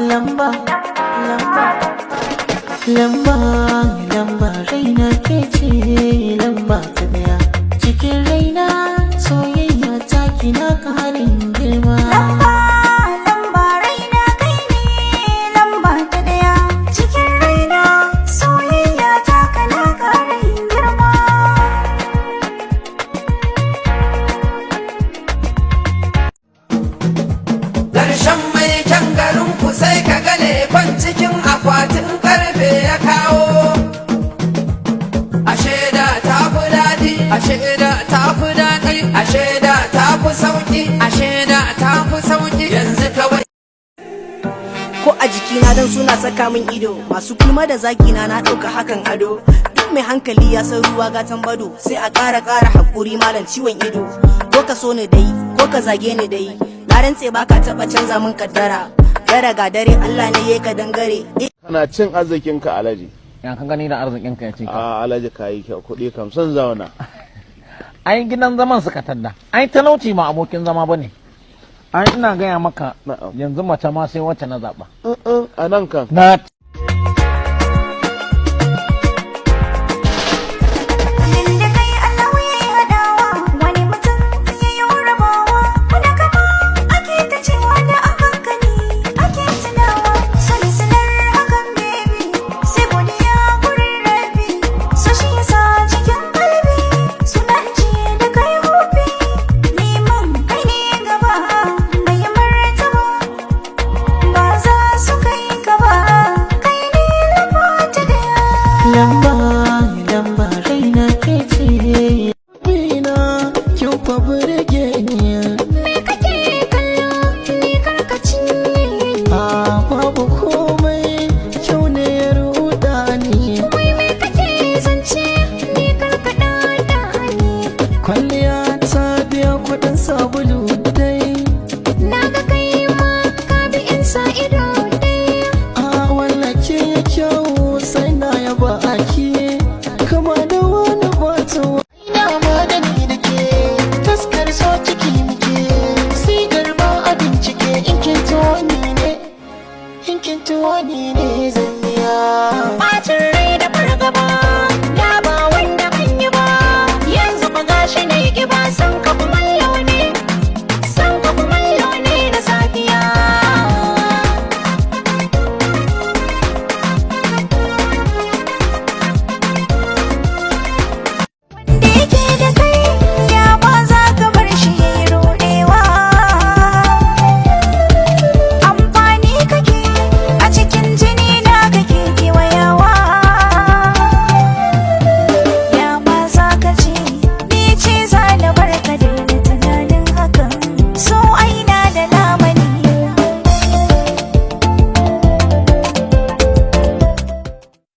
lamba lamba lamba lamba raina ke ce lamba ta daya cikin raina soyayya ta kina karin girma. Lamba raina kai ne lamba ta daya cikin raina soyayya ta kana karin girma. Ƙarshen mai kyan garin ku sai ka ga lefan cikin akwatin karfe ya kawo. Ashe da ta fi daɗi, ashe da ta fi daɗi, ashe da ta fi sauƙi, ashe da ta fi sauƙi yanzu kawai. Ko a jikina dan suna saka min ido, masu kuma da zagina na ɗauka hakan ado. Duk mai hankali ya san ruwa gatan bado, sai a ƙara haƙuri malam ciwon ido. Ko ka so ni dai, ko ka zage ni dai, na rantse baka taɓa canza min kaddara. Dare ga dare Allah ne yayi ka dangare. Kana cin arzikin ka alaji. Ya ka gani da arzikin ka ya ce ka. A alaji kayi kyau kuɗi kam sun zauna. Ai gidan zaman suka tadda. Ai talauci ma abokin zama bane. Ai ina gaya maka yanzu mace ma sai wacce na zaba. A nan kan. Na